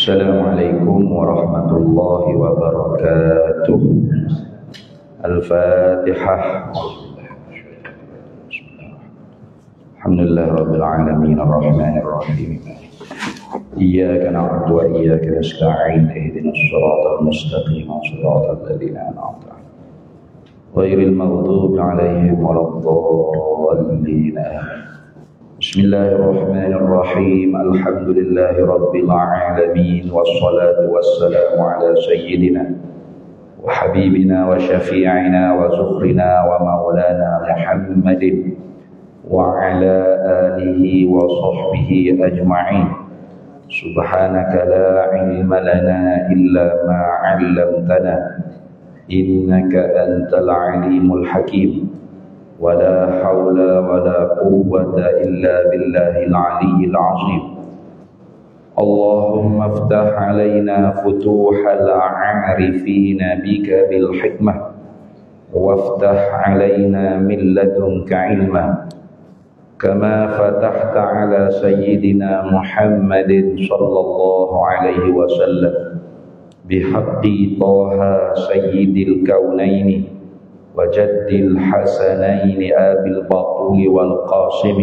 Assalamualaikum warahmatullahi wabarakatuh. Al-Fatihah. Alhamdulillah rabbil alamin arrahmanir rahim. Iyyaka na'budu wa iyyaka nasta'in. Ihdinas siratal mustaqim, siratal ladzina an'amta 'alaihim ghairil maghdubi 'alaihim waladdallin. Bismillahirrahmanirrahim. Alhamdulillahi rabbil alamin, wassalatu wassalamu ala sayyidina wa habibina wa syafi'ina wa zuhrina wa maulana Muhammadin wa ala alihi wa sahbihi ajma'in. Subhanaka la ilma lana illa ma 'allamtana innaka antal alimul hakim. ولا حول ولا قوة إلا بالله العلي العظيم. اللهم افتح علينا فتوح العارفين بك بالحكمة وافتح علينا من لدنك علما كما فتحت على سيدنا محمد صلى الله عليه وسلم بحق طه سيد الكونين وجد الحسنين أبي البطول والقاسم.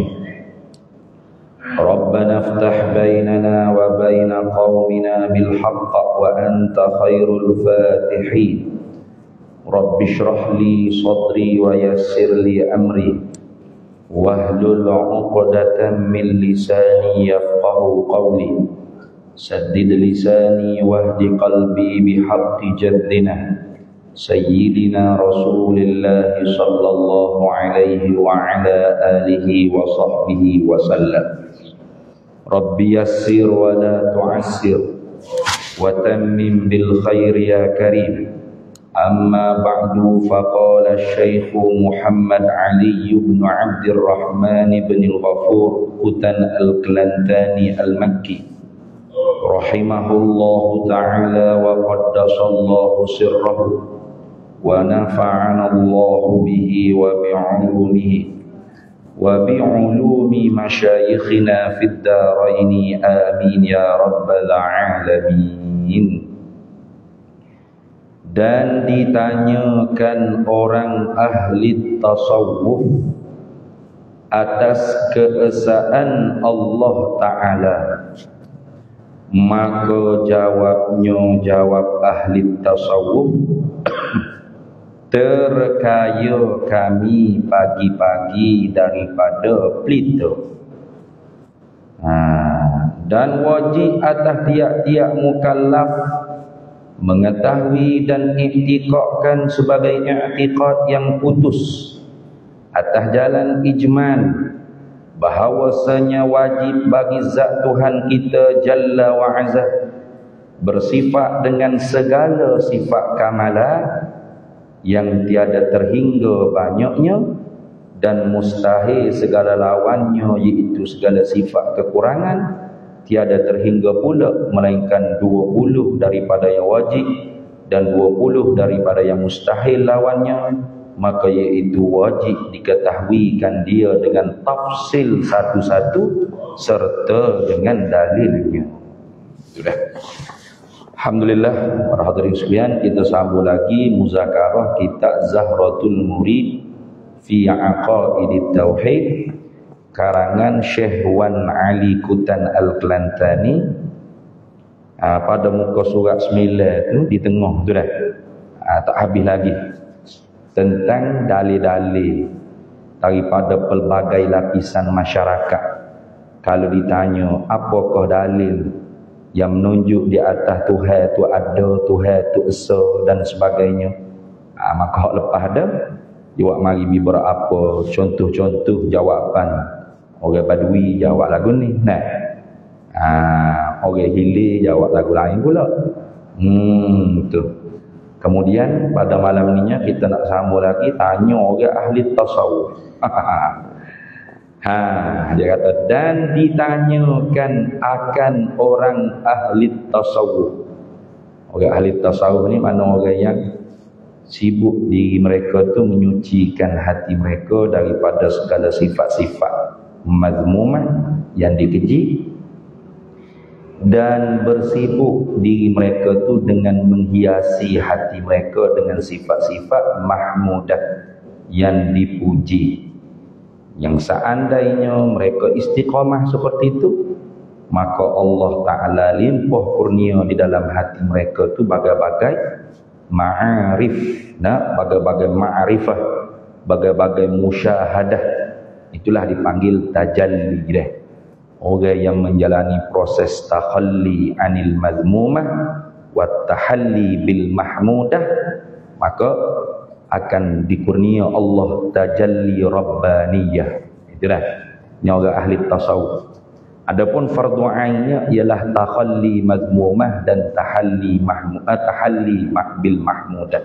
ربنا افتح بيننا وبين قومنا بالحق وأنت خير الفاتحين. رب اشرح لي صدري ويسر لي أمري واحلل عقدة من لساني يفقه قولي. سدد لساني واهد قلبي بحق جدنا سيدنا رسول الله صلى الله عليه وعلى آله وصحبه وسلم. رب يسر ولا تعسر وتمم بالخير يا كريم. أما بعد، فقال الشيخ محمد علي بن عبد الرحمن بن الغفور كتن الكلنتاني المكي رحمه الله تعالى وقدس الله سره ونفعنا الله به وبعلومه وبعلوم مشايخنا في الدارين آمين يا رب العالمين. Dan ditanyakan orang ahli tasawuf atas keesaan Allah Ta'ala, maka jawab ahli tasawuf, terkaya kami pagi-pagi daripada pelita. Dan wajib atas tiap-tiap mukallaf mengetahui dan iktikadkan sebagai i'tiqad yang putus atas jalan ijmal bahawasanya wajib bagi zat Tuhan kita Jalla wa Azza bersifat dengan segala sifat kamalah yang tiada terhingga banyaknya dan mustahil segala lawannya, iaitu segala sifat kekurangan, tiada terhingga pula melainkan 20 daripada yang wajib dan 20 daripada yang mustahil lawannya, maka iaitu wajib diketahuikan dia dengan tafsil satu-satu serta dengan dalilnya. Sudah. Alhamdulillah, para hadirin sekalian, kita sambung lagi muzakarah kitab Zahratul Murid fi Aqaidit Tauhid karangan Syekh Wan Ali Kutan Al-Klantani. Pada muka surat 9 tu di tengah tu dah. Tak habis lagi tentang dalil-dalil daripada pelbagai lapisan masyarakat. Kalau ditanya apakah dalil yang menunjuk di atas Tuhan tu ada, Tuhan tu esa dan sebagainya, maka hak lepas dah jawab mari beberapa contoh-contoh jawapan. Orang Badui jawab lagu ni, orang Hilir jawab lagu lain pula. Tu. Kemudian pada malam ni kita nak sambung lagi tanya orang ahli tasawuf. Dia kata, dan ditanyakan akan orang ahli tasawuf. Orang ahli tasawuf ni mana orang yang sibuk diri mereka tu menyucikan hati mereka daripada segala sifat-sifat mazmumah yang dikeji dan bersibuk diri mereka tu dengan menghiasi hati mereka dengan sifat-sifat mahmudah yang dipuji. Yang seandainya mereka istiqamah seperti itu, maka Allah Ta'ala limpah kurnia di dalam hati mereka tu bagai-bagai ma'arif, bagai-bagai ma'arifah, bagai-bagai musyahadah. Itulah dipanggil tajalli dah. Orang yang menjalani proses takhalli anil mazmumah wa tahalli bil mahmudah, maka akan dikurnia Allah tajalli rabbaniyah. Itulah ni orang ahli tasawuf. Adapun fardu ainnya ialah takhalli mazmumah dan tahalli bil mahmudah.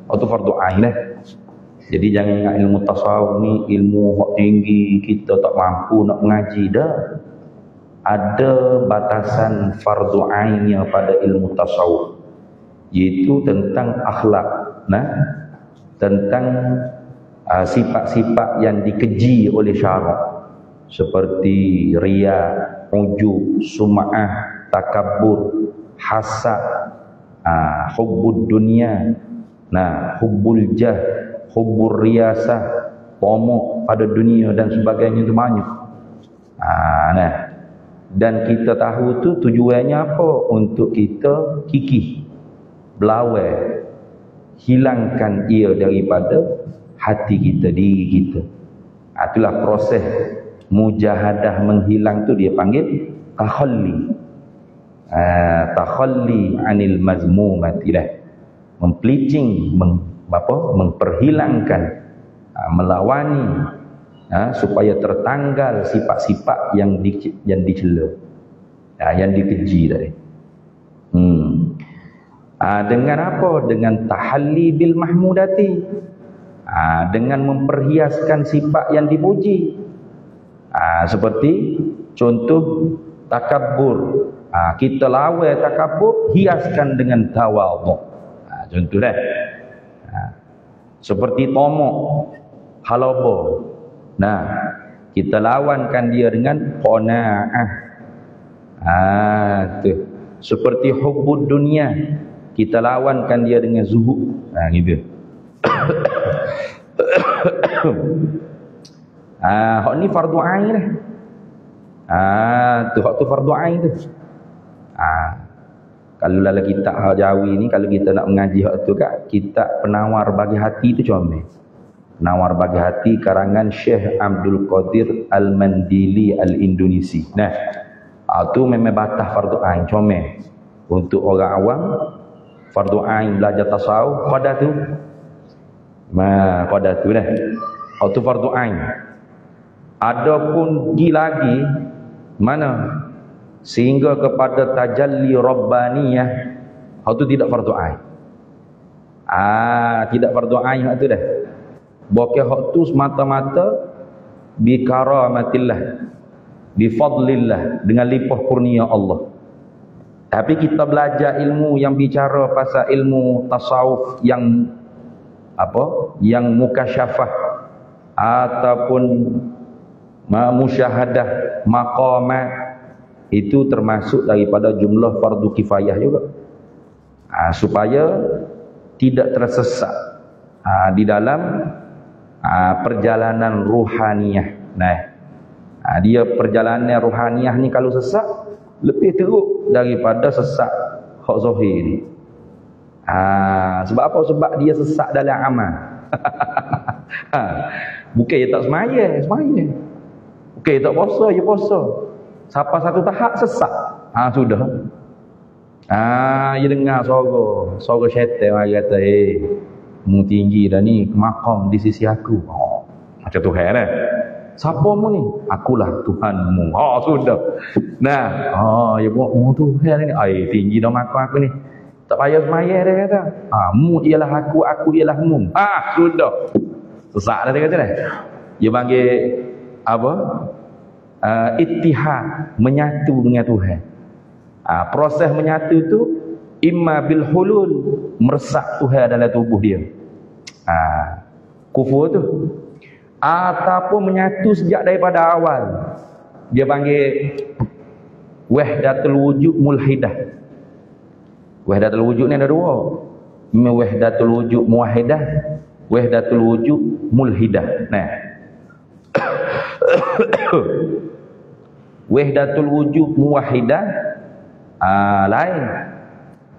Itu fardu ain lah. Jadi jangan ingat ilmu tasawuf ni ilmu hak tinggi, kita tak mampu nak mengaji dah. Ada batasan fardu ainnya pada ilmu tasawuf, iaitu tentang akhlak, tentang sifat-sifat yang dikeji oleh syarak, seperti riya, ujub, sum'ah, takabbur, hasad, hubbud dunia, hubbul jah, hubbur riyasah, pomok pada dunia dan sebagainya, itu banyak. Dan kita tahu tu tujuannya apa? Untuk kita kikih, belawai, hilangkan ia daripada hati kita, diri kita. Itulah proses mujahadah menghilang tu dia panggil takhalli. Takhalli anil mazmumati lah. Memplicing, memperhilangkan, melawani, supaya tertanggal sifat-sifat yang dicela, yang dikeji tadi. Dengan apa? Dengan tahalli bil mahmudati, dengan memperhiaskan sifat yang dipuji. Seperti contoh takabbur, kita lawan takabbur, hiaskan dengan tawadhu. Contoh dah. Seperti tomok, halaba, kita lawankan dia dengan qanaah. Tu. Seperti hubbud dunia, kita lawankan dia dengan zuhud. Gitu. Hak ni fardu ain lah. Hak tu fardu ain tu. Kalau dalam kitab hak Jawi ni, kalau kita nak mengaji hak tu kat kitab Penawar Bagi Hati tu comel. Penawar Bagi Hati karangan Syekh Abdul Qadir Al-Mandili Al-Indonesi. Tu memang batas fardu ain comel. Untuk orang awam, fardu ain belajar tasawuf qada tu. Qada tu dah. Tu fardu ain. Adapun lagi mana sehingga kepada tajalli rabbaniyah, itu tidak fardu ain. Tidak fardu ain hak tu dah. Bukan hak tu semata-mata bi karamatillah, bi fadlillah, dengan limpah kurnia Allah. Tapi kita belajar ilmu yang bicara pasal ilmu tasawuf yang yang mukasyafah ataupun musyahadah maqamat, itu termasuk daripada jumlah fardu kifayah juga. Supaya tidak tersesat di dalam perjalanan ruhaniyah. Dia perjalanan ruhaniyah ni kalau sesat lebih teruk daripada sesat hak zahir ni. Sebab apa? Sebab dia sesat dalam amal. Bukan dia tak semaya. Bukan dia tak puasa, dia puasa. Sampai satu tahap sesat. Sudah. Dia dengar suara syaitan mari kata, mu tinggi dah ni, makam di sisi aku. Macam Tuhan dah. Siapa mu ni? Akulah Tuhanmu. Sudah. Ya buat Tuhan ni. Tinggi dah makam aku ni. Tak payah semayah dia kata. Mu ialah aku ialah mu. Sudah. Sesat dah dia kata dah. Dia panggil apa? Ittihad, menyatu dengan Tuhan. Proses menyatu tu imma bil hulul, meresap Tuhan dalam tubuh dia. Kufur tu. Ataupun menyatu sejak daripada awal. Dia panggil wahdatul wujud mulhidah. Wahdatul wujud ni ada dua. Wahdatul wujud muwahidah, wahdatul wujud mulhidah. Nah. Wahdatul wujud muwahidah lain.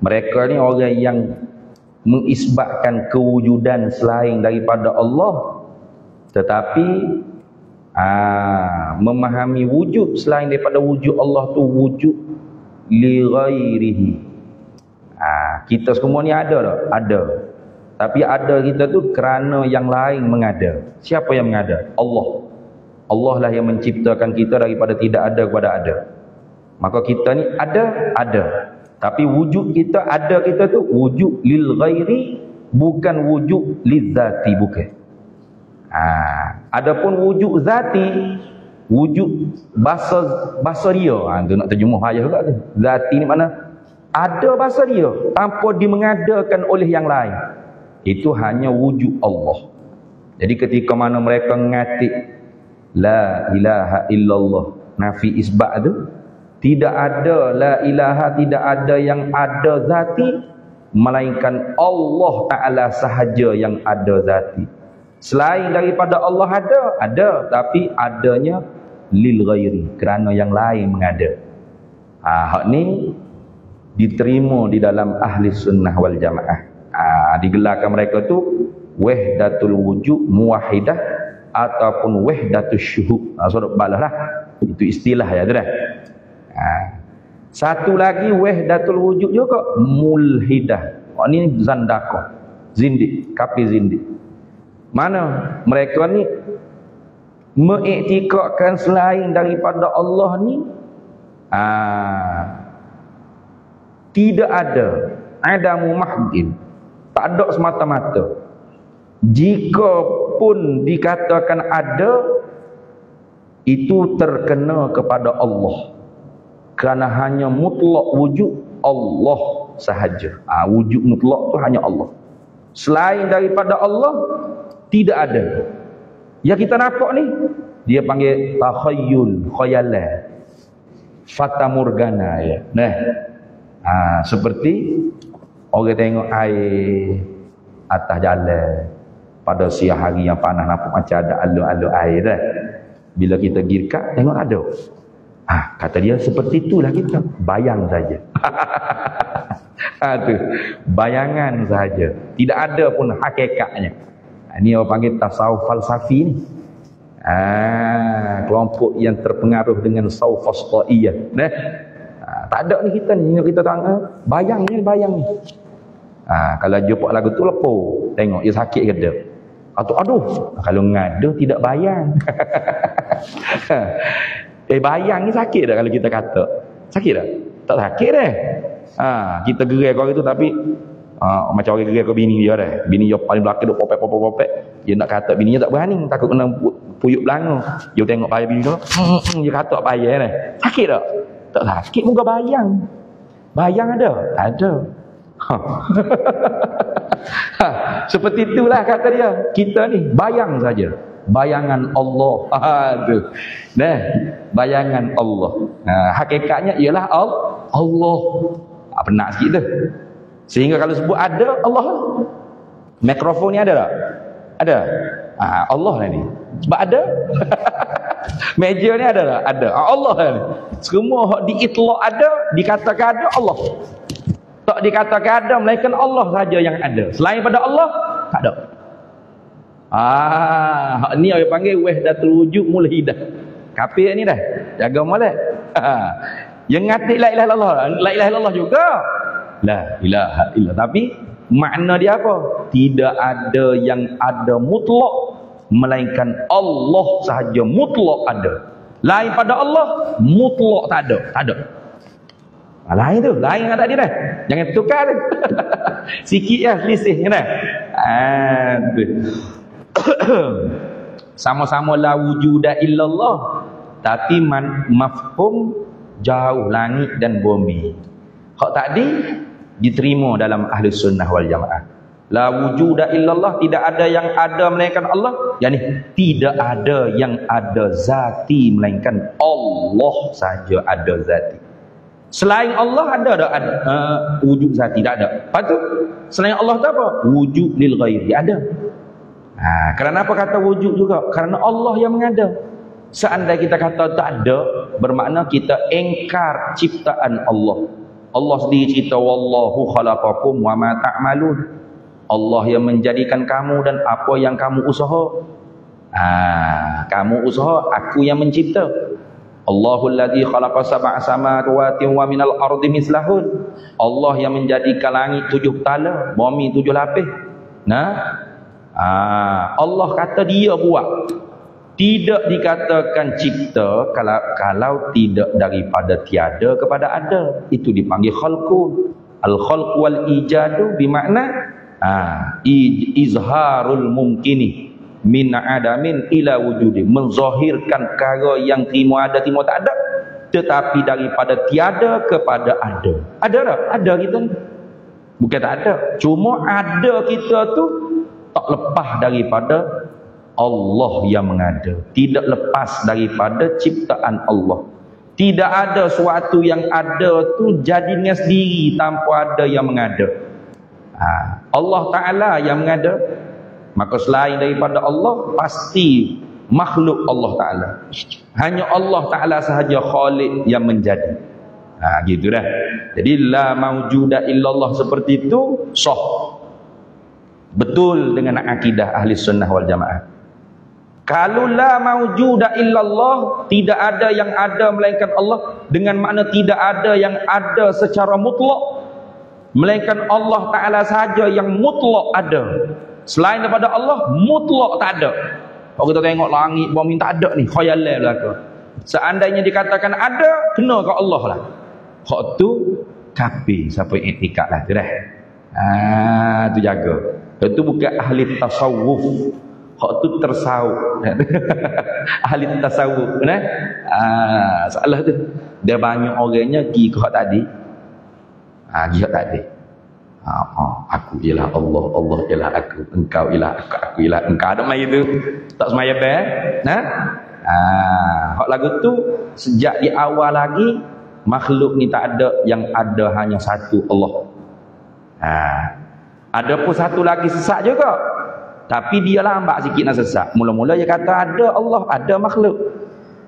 Mereka ni orang yang mengisbatkan kewujudan selain daripada Allah, tetapi memahami wujud selain daripada wujud Allah tu wujud li ghairihi. Kita semua ni ada tak? Ada. Tapi ada kita tu kerana yang lain mengada. Siapa yang mengada? Allah. Allah lah yang menciptakan kita daripada tidak ada kepada ada. Maka kita ni ada. Tapi wujud kita, ada kita tu wujud lil ghairi, bukan wujud lil zati, bukan. Adapun wujud zati, wujud bahasa dia. Tu nak terjemah ayat juga tu. Zati ni mana? Ada bahasa dia tanpa dimengadakan oleh yang lain. Itu hanya wujud Allah. Jadi ketika mana mereka ngatik la ilaha illallah, nafi isbat tu, tidak ada la ilaha, tidak ada yang ada zati, melainkan Allah Ta'ala sahaja yang ada zati. Selain daripada Allah ada, tapi adanya lil ghairi, kerana yang lain mengada. Hak ni diterima di dalam ahli sunnah wal jamaah. Digelarkan mereka tu wahdatul wujud muwahidah ataupun wahdatus syuhud. Surat balas lah. Itu istilah ya tu dah. Satu lagi wahdatul wujud juga mulhidah. Ini zandaqah, zindik, kafir zindik. Mana mereka ni mengiktikadkan selain daripada Allah ni tidak ada, adamu mahdin, tak ada semata-mata. Jika pun dikatakan ada, itu terkena kepada Allah, kerana hanya mutlak wujud Allah sahaja. Wujud mutlak tu hanya Allah. Selain daripada Allah tidak ada. Yang kita nampak ni dia panggil takhayyul, khayalan, fatamorgana ya. Nah, seperti orang tengok air atas jalan pada siang hari yang panas, nampak macam ada alur-alur air dah. Bila kita pergi dekat tengok ada. Kata dia seperti itulah kita, bayang saja. Tu bayangan saja, tidak ada pun hakikatnya. Ini orang panggil tasawuf falsafi ni. Kelompok yang terpengaruh dengan saufasqaiyah. Tak ada ni kita ni, kita tengok bayang ni. Kalau jumpa lagu tu lepo, tengok dia sakit ke tak? Atau aduh, kalau ngada tidak bayang. Bayang ni sakit tak kalau kita kata? Sakit tak? Tak sakit dah. Kita gerai kau itu tapi macam orang gerai kau bini dia dah. Bini dia paling belakang duk popek. Dia nak kata bininya tak berani, takut kena puyuk belanga. Dia tengok payah bini dia, dia kata payah dah. Sakit tak? Tak sakit, muka bayang. Bayang ada? Ada. Seperti itulah kata dia. Kita ni bayang saja. Bayangan Allah. Bayangan Allah. Hakikatnya ialah Allah. Penat sikit tu. Sehingga kalau sebut ada, Allah. Mikrofon ni ada tak? Ada. Allah lah ni. Sebab ada. Meja ni ada tak? Ada. Allah lah ni. Semua diitlak ada, dikatakan ada, Allah. Tak dikatakan ada, melainkan Allah saja yang ada. Selain pada Allah, tak ada. Ni orang panggil wahdatul wujud mulhidah. Kafir ni dah. Jaga molek. Yang ngatik la ilaha illallah. La ilaha illallah juga. La ilaha illallah. Tapi makna dia apa? Tidak ada yang ada mutlak, melainkan Allah sahaja mutlak ada. Lain pada Allah mutlak tak ada. Tak ada. Lain tu, lain ada dia dah. Jangan tukar. Sikit lah selisih dah. Sama-sama la wujuda illallah, tapi mafhum jauh langit dan bumi. Hak tadi diterima dalam ahli sunnah wal jamaah. La wujuda illallah, tidak ada yang ada melainkan Allah. Yani tidak ada yang ada zati melainkan Allah saja ada zati. Selain Allah ada tak? Ada. Wujud zati tak ada. Lepas tu selain Allah tu apa? Wujud lil ghairi ada. Kerana apa kata wujud juga? Kerana Allah yang mengada. Seandainya kita kata tak ada, bermakna kita engkar ciptaan Allah. Allah sendiri cerita wallahu khalaqakum wa ma ta'malun. Allah yang menjadikan kamu dan apa yang kamu usaha. Kamu usaha, aku yang mencipta. Allahul ladzi khalaqa sab'a samawati wa minal ardi mislahun. Allah yang menjadikan langit 7 tala, bumi 7 lapis. Allah kata dia buat. Tidak dikatakan cipta kalau tidak daripada tiada kepada ada. Itu dipanggil khalqun. Al-khalq wal ijadu bermakna izharul mumkini min adamin ila wujudi, menzahirkan perkara yang terima ada terima tak ada, tetapi daripada tiada kepada ada. Ada tak? Ada kita ni. Bukan tak ada, cuma ada kita tu tak lepas daripada Allah yang mengada, tidak lepas daripada ciptaan Allah. Tidak ada sesuatu yang ada tu jadinya sendiri tanpa ada yang mengada. Allah Ta'ala yang mengada. Maka selain daripada Allah, pasti makhluk Allah Ta'ala. Hanya Allah Ta'ala sahaja khaliq yang menjadi. Gitu dah. Jadi la maujuda illallah seperti itu sah. Betul dengan akidah ahli sunnah wal jamaah. Kalau la maujuda illallah, tidak ada yang ada melainkan Allah, dengan makna tidak ada yang ada secara mutlak, melainkan Allah Ta'ala sahaja yang mutlak ada. Selain daripada Allah, mutlak tak ada. Kalau kita tengok langit, bumi tak ada ni, khayalan belaka. Seandainya dikatakan ada, kena ke Allah lah. Hak tu kafir, siapa yang iktikad lah tu dah. Tu jaga. Itu bukan ahli tasawuf. Hak tu tersawuf. Ahli tasawuf, nah. Salah tu. Dia banyak orangnya pergi ke hak tadi. Pergi hak tadi. Aku ialah Allah, Allah ialah aku, engkau ialah aku ialah engkau. Ada mai itu tak semaya ber, hak lagu tu sejak di awal lagi makhluk ni tak ada, yang ada hanya satu Allah. Ada pun satu lagi sesat juga, tapi dia lambat sikit nak sesat. Mula-mula dia kata ada Allah, ada makhluk,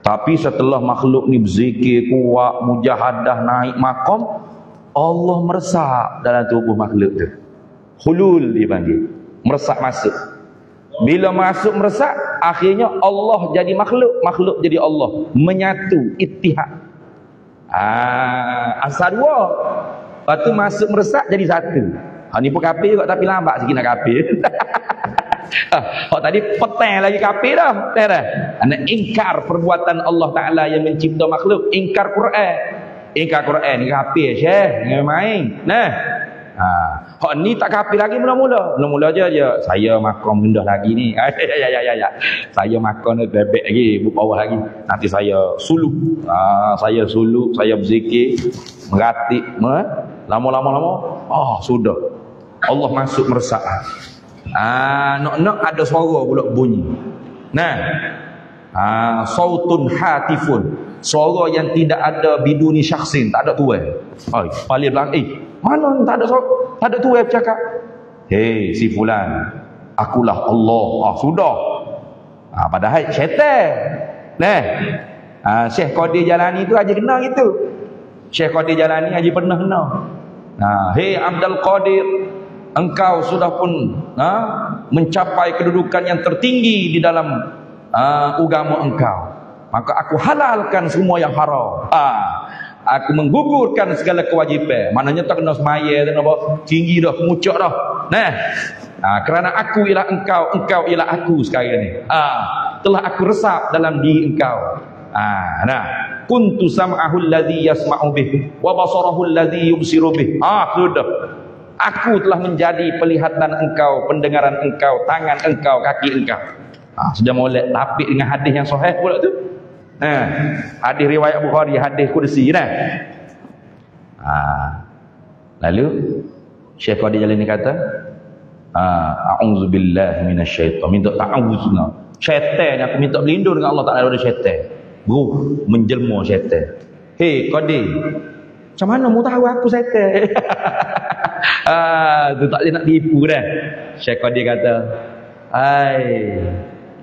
tapi setelah makhluk ni berzikir kuat, mujahadah, naik maqam, Allah meresap dalam tubuh makhluk tu. Hulul dipanggil. Meresap masuk. Bila masuk meresap, akhirnya Allah jadi makhluk, makhluk jadi Allah. Menyatu, ittihad. Asal dua. Lepas tu masuk meresap jadi satu. Ni pun kafir juga tapi lambat sikit nak kafir. Tadi petang lagi kafir dah. Anak ingkar perbuatan Allah Ta'ala yang mencipta makhluk. Ingkar Quran. Ingkar Quran ni kafir Syekh, jangan main. Hak ni tak kafir lagi mula-mula. Mula-mula je saya makan rendah lagi ni. Ya. Saya makan bebek lagi, bawah lagi. Nanti saya suluk. Saya suluk, saya berzikir, meratik, lama-lama sudah. Allah masuk meresap. Nak ada suara pula bunyi. Sautun hatifun, suara yang tidak ada biduni syakhsin, tak ada tuai. Paling belakang, mana tak ada suara, tak ada tuai bercakap. Hei si fulan, akulah Allah. Sudah. Padahal syaitan. Syekh Qadir Jalani tu aja kena gitu. Syekh Qadir Jalani aja pernah kena. Hei Abdul Qadir, engkau sudah pun mencapai kedudukan yang tertinggi di dalam agama engkau, maka aku halalkan semua yang haram. Aku menggugurkan segala kewajipan. Maknanya tak kena semaya, tak kena tinggi dah, kemucak dah. Kerana aku ialah engkau, engkau ialah aku sekarang ni. Telah aku resap dalam diri engkau. Kuntu sam'ahu alladhi yasma'u bih wa basarahu alladhi yubsiru bih. Sudah. Aku telah menjadi pelihatan engkau, pendengaran engkau, tangan engkau, kaki engkau. Sudah molek lapik dengan hadis yang sahih pula tu. Hadis riwayat Bukhari, hadis kursi dah. Lalu Syekh Qadir Jalani kata, a'udzubillahi minasyaitan, minta ta'awuz. Syaitan, aku minta berlindung dengan Allah Ta'ala dari syaitan. Menjelma syaitan. Hei Qadir, Macam mana mu tahu aku settle? Tu tak boleh nak tipu dah. Syekh Qadir kata,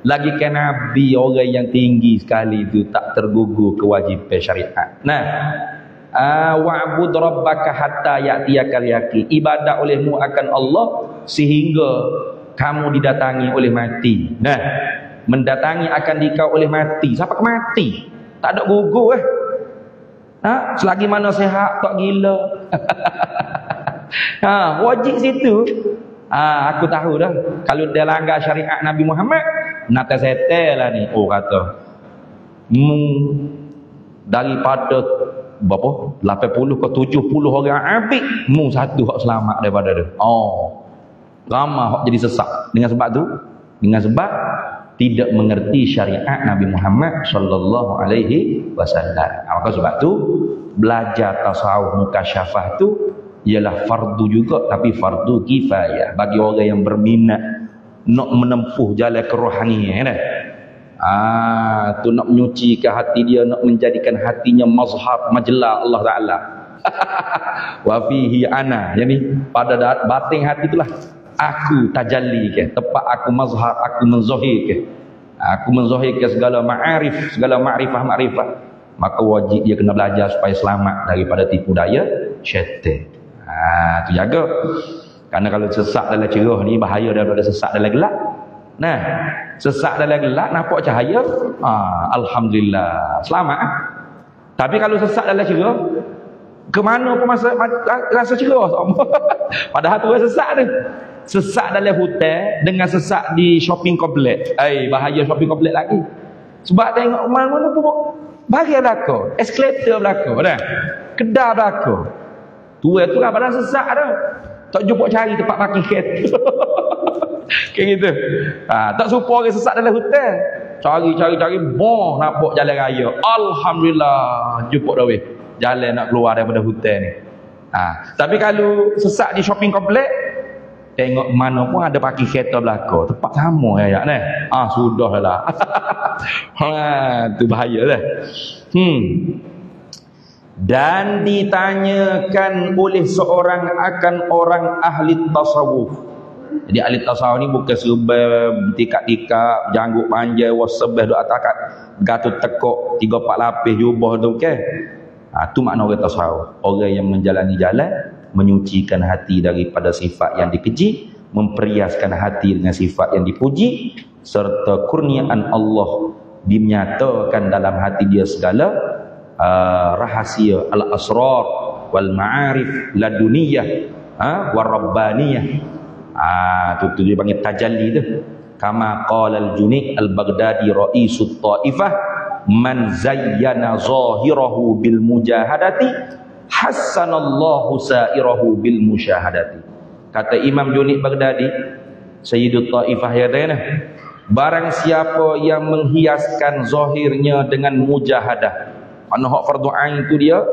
lagi kan Nabi orang yang tinggi sekali itu tak tergugur kewajipan syariat. Nah, wa'bud rabbaka hatta ya'tiyakal yaqin. Ibadat olehmu akan Allah sehingga kamu didatangi oleh mati. Nah, mendatangi akan dikau oleh mati. Siapa ke mati? Tak ada gugur selagi mana sehat tak gila. Wajib situ. Aku tahu dah kalau dia langgar syariat Nabi Muhammad nak settle lah ni. Kata daripada berapa 80 ke 70 orang abid satu hak selamat daripada dia. Ramai hak jadi sesat dengan sebab tidak mengerti syariat Nabi Muhammad sallallahu alaihi wasallam. Maka sebab tu belajar tasawuf mukasyafah tu ialah fardu juga, tapi fardu kifayah bagi orang yang berminat nak menempuh jalan kerohanian tu, nak menyucikan hati dia, nak menjadikan hatinya mazhar majlah Allah Taala. Wa fihi ana, jadi pada batin hati itulah aku tajalli ke, tepat aku mazhar, aku menzahir ke, aku menzahir ke segala ma'arif, segala ma'rifah. Maka wajib dia kena belajar supaya selamat daripada tipu daya syaitan. Tu jaga. Karena kalau sesak dalam cerah ni bahaya daripada sesak dalam gelap. Nah, sesak dalam gelap nampak cahaya, alhamdulillah selamat. Tapi kalau sesak dalam cerah, ke mana pun rasa cerah sama. Padahal tu sesak tu. Sesak dalam hutan dengan sesak di shopping komplek. Bahaya shopping komplek lagi. Sebab tengok mana-mana pun bahagia belakang, eskalator belakang dah. Kedai belakang. Tu lah badan sesak dah. Tak jumpa cari tempat parking kereta. Kayak gitu. Tak suka orang sesak dalam hutan. Cari, nampak jalan raya. Alhamdulillah, jumpa dah weh. Jalan nak keluar daripada hutan ni. Tapi kalau sesak di shopping komplek, tengok mana pun ada parking kereta belakang. Tempat sama ya ni. Sudahlah. Tu bahaya dah. Dan ditanyakan oleh seorang akan orang ahli tasawuf. Jadi ahli tasawuf ni bukan serba tikak-tikak, janggut panjang, wasabah duk atas gatul tekok 3-4 lapis jubah tu kan. Tu makna orang tasawuf. Orang yang menjalani jalan menyucikan hati daripada sifat yang dikeji, memperiaskan hati dengan sifat yang dipuji, serta kurniaan Allah dinyatakan dalam hati dia segala rahasia al-asrar wal ma'arif laduniyah wal rabbaniyah. Tu dia panggil tajalli tu. Kama qala al-Junaid al-Baghdadi raisut Taifah, man zayyana zahirahu bil mujahadati hassanallahu sa'irahu bil musyahadati. Kata Imam Junaid Baghdadi, Sayyidut Taifah ya tanya, barang siapa yang menghiaskan zahirnya dengan mujahadah, mana hak fardu ain tu dia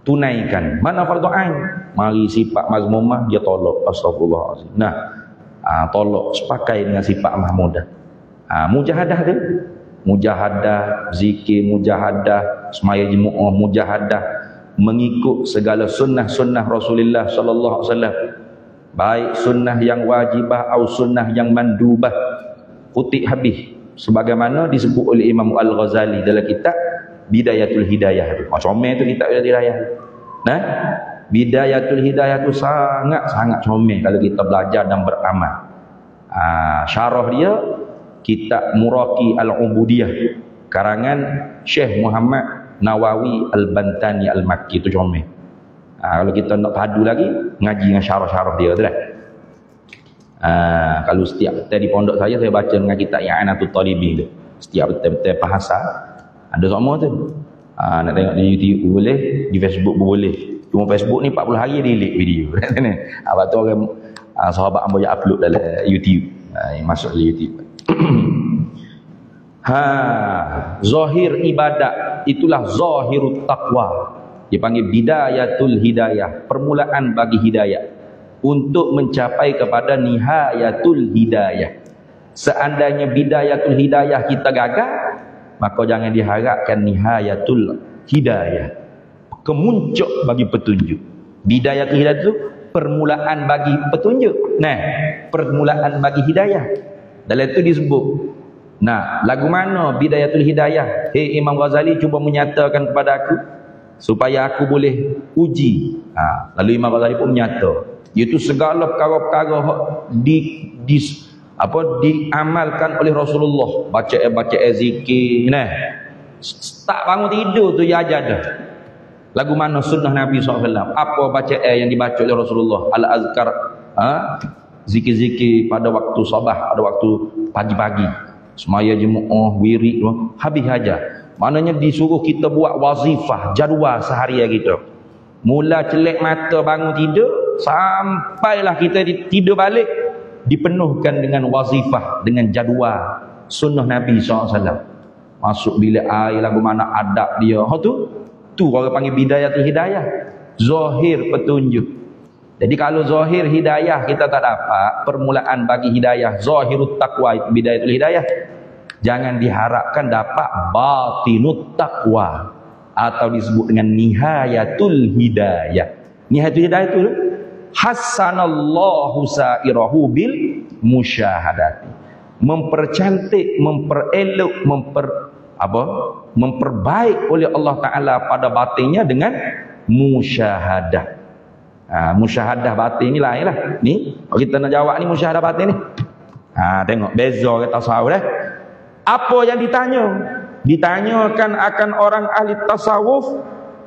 tunaikan. Mana fardu ain? Mari sifat mazmumah dia tolak. Astagfirullahalazim. Tolak sepakai dengan sifat mahmudah. Mujahadah tu, mujahadah zikir, mujahadah semaya jemaah, mujahadah mengikut segala sunnah-sunnah Rasulullah sallallahu alaihi wasallam, baik sunnah yang wajibah atau sunnah yang mandubah, kutip habis sebagaimana disebut oleh Imam Al-Ghazali dalam kitab Bidayatul Hidayah. Comel tu kitab Bidayatul Hidayah. Bidayatul Hidayah tu sangat comel kalau kita belajar dan beramal. Syarah dia kitab Muraqi Al-Ubudiyah karangan Syekh Muhammad Nawawi Al-Bantani Al-Makki tu comel. Kalau kita nak padu lagi ngaji dengan syarah-syarah dia tu dah. Kalau setiap di pondok saya baca dengan kitab I'anatul Talibin tu. Setiap betul-betul bahasa ada semua tu. Nak tengok di YouTube boleh, di Facebook pun boleh. Cuma Facebook ni 40 hari delete video. Lepas tu orang sahabat hamba yang upload dalam YouTube. Masuk dalam YouTube. Zahir ibadat itulah zahirut taqwa. Dia panggil bidayatul hidayah, permulaan bagi hidayah untuk mencapai kepada nihayatul hidayah. Seandainya bidayatul hidayah kita gagal, maka jangan diharapkan nihayatul hidayah. kemuncak bagi petunjuk. Bidayatul hidayah itu permulaan bagi petunjuk. Nah, permulaan bagi hidayah. Dalam itu disebut. Nah, lagu mana Bidayatul Hidayah? Hei Imam Ghazali cuba menyatakan kepada aku supaya aku boleh uji. Lalu Imam Ghazali pun menyata, iaitu segala perkara-perkara diamalkan oleh Rasulullah, baca zikir, nah, tak bangun tidur tu ya aja dah. Lagu mana sunnah Nabi SAW? Apa bacaan yang dibaca oleh Rasulullah? Al-azkar, zikir-zikir pada waktu sabah, pada waktu pagi-pagi, semaya jemaah, wirid, habis aja. Maknanya disuruh kita buat wazifah, jadual seharian kita. Mula celek mata bangun tidur, sampailah kita tidur balik, dipenuhkan dengan wazifah, dengan jadual sunnah Nabi SAW. Masuk bilik air, lagu mana adab dia. Tu orang panggil bidayatul hidayah. Zahir petunjuk. Jadi kalau zahir hidayah kita tak dapat, permulaan bagi hidayah zahirut taqwa, itu bidayatul hidayah. Jangan diharapkan dapat batinut taqwa, atau disebut dengan nihayatul hidayah. Nihayatul hidayah itu hasanallahu sa'irahu bil musyahadati. Mempercantik, memperelok, memperbaik oleh Allah Ta'ala pada batinnya dengan musyahadah. Musyahadah batin ni lain lah. Ni kita nak jawab ni musyahadah batin ni. Tengok beza kata tasawuf dah. Apa yang ditanya? Ditanyakan akan orang ahli tasawuf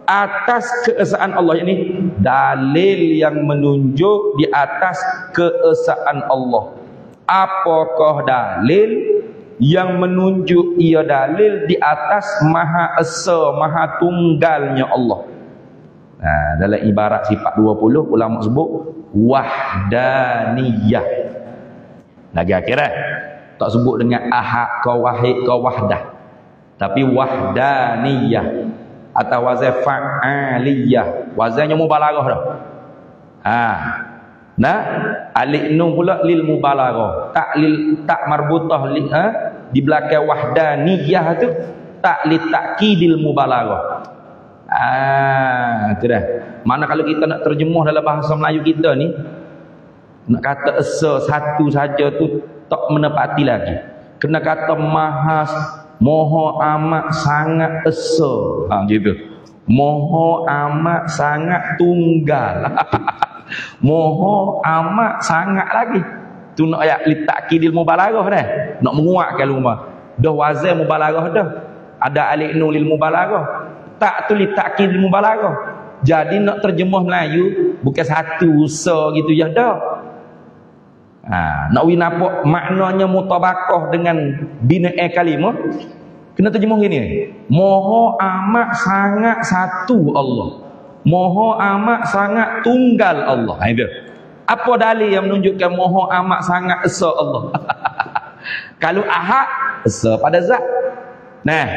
atas keesaan Allah, ini dalil yang menunjuk di atas keesaan Allah. Apakah dalil yang menunjuk ia dalil di atas Maha Esa, Maha Tunggalnya Allah? Dalam ibarat sifat 20 ulama sebut wahdaniyah. Lagi akhirat tak sebut dengan ahad ke wahid ke wahdah, tapi wahdaniyah atau wazan fa'aliyah, wazannya mubalaghah dah. Nah, alif nun pula lil mubalaghah, tak marbutah di belakang wahdaniyah tu tak li takkidil mubalaghah. Itu dah. Mana kalau kita nak terjemuh dalam bahasa Melayu kita ni, nak kata esa satu saja tu tak menepati lagi. Kena kata maha amat sangat esa. Gitu. Maha amat sangat tunggal. Maha amat sangat lagi. Tu nak ayat li takkidil mubalaghah dah. Nak menguatkan lumah. Dah wazan mubalaghah dah. Ada alif nun lil mubalaghah. Tak tu li takkidil mubalaghah. Jadi nak terjemah Melayu bukan satu usaha gitu ya dah. Nak nampak maknanya mutabakah dengan binaan kalimah, kena terjemah gini. Maha amat sangat satu Allah. Maha amat sangat tunggal Allah. Itu. Apa dalil yang menunjukkan maha amat sangat esa Allah? Kalau ahad, esa pada zat. Nah,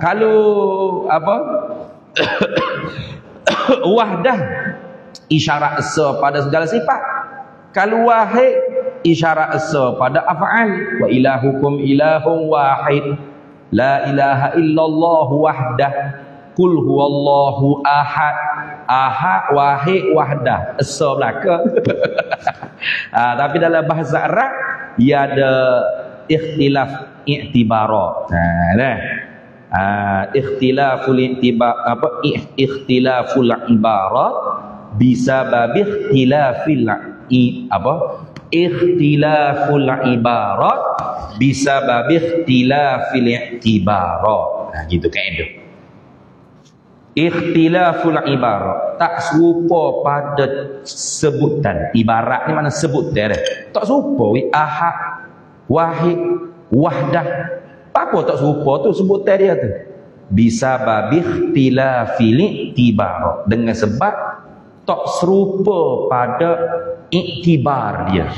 kalau apa? Wahdah, isyarat esa pada segala sifat. Kalau wahid, isyarat esa pada af'al. Wa ilahukum ilahun wahid, la ilaha illallah wahdah, kul huwallahu ahad. Ahad, wahid, wahdah, esa belaka. Tapi dalam bahasa Arab ia ada ikhtilaf i'tibarat. Ikhtilaful i'tibar ikhtilaful ibarat bisabab ikhtilafil ikhtilaful ibarat bisabab ikhtilafil i'tibarat. Gitu kaedah. Ikhtilaful ibarat tak serupa pada sebutan. Ibarat ni mana sebutan dia. Tak serupa ahad, wahid, wahdah. Apa tak serupa tu sebutan dia tu? Bisabab ikhtilafil i'tibarat, dengan sebab tak serupa pada iktibar dia.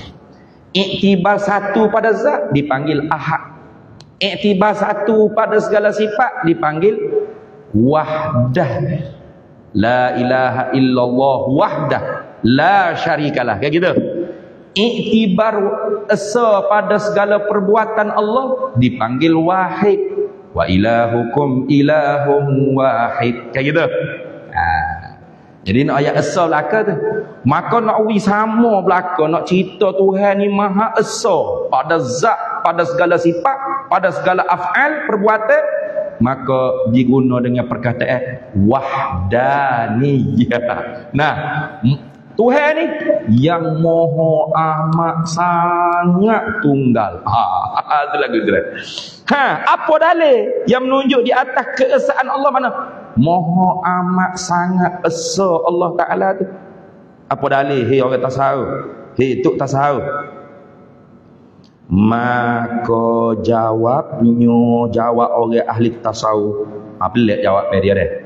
Iktibar satu pada zat dipanggil ahad. Iktibar satu pada segala sifat dipanggil wahdah. La ilaha illallah wahdah la syarikalah. Kayak gitu. Iktibar esa pada segala perbuatan Allah dipanggil wahid. Wa ilahukum ilahum wahid. Kayak gitu. Jadi nak ayat esa belaka tu. Maka nak uwi sama belaka, nak cerita Tuhan ni maha esa pada zat, pada segala sifat, pada segala af'al, perbuatan, maka diguna dengan perkataan wahdaniyah. Nah, Tuhan ni yang moho amat sangat tunggal. Itu lagu tu. Apa dalil yang menunjuk di atas keesaan Allah mana? Moho amat sangat esa Allah Ta'ala tu. Apa dalil? Hei orang tasawuf. Hei tuk tasawuf. Maka jawab orang ahli tasawuf. Pelik jawab dia dia.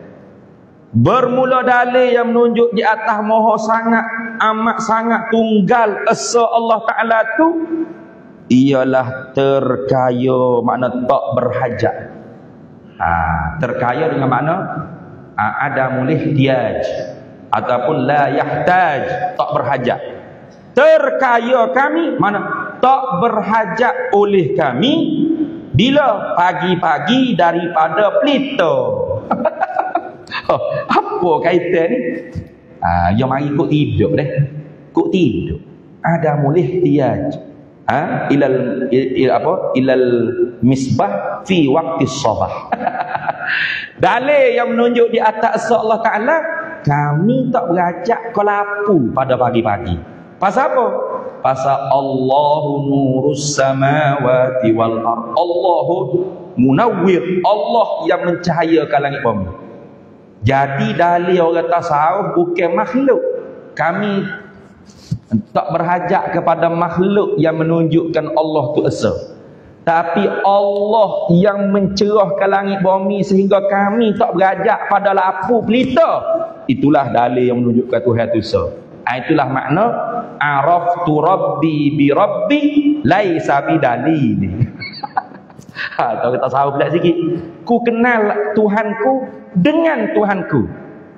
Bermula dalil yang menunjuk di atas moho sangat amat sangat tunggal esa Allah Ta'ala tu ialah terkaya, makna tak berhajat. Terkaya dengan makna adamul ihtiyaj ataupun la yahtaj, tak berhajat. Terkaya kami mana tak berhajat oleh kami bila pagi-pagi daripada pelita. Apa kaitan ni? Yang mari kok tidur deh. Kok tidur. Adamul ihtiyaj. Ilal misbah fi waqti sabah. Dalil yang menunjuk di atas Allah Ta'ala, kami tak berajak ke lapu pada pagi-pagi. Pasal apa? Pasal Allahu nurus samawati wal ard. Allahu munawwir, Allah yang mencahayakan langit bumi. Jadi dalil orang tasawuf bukan makhluk. Kami tak berhajat kepada makhluk yang menunjukkan Allah tu esa. Tapi Allah yang mencerahkan langit bumi sehingga kami tak berhajat pada lapu pelita. Itulah dalil yang menunjukkan Tuhan tu esa. Itulah makna araftu rabbi bi rabbi laisa bi dalili. Tahu kita tasawuf pula sikit. Ku kenal Tuhanku dengan Tuhanku,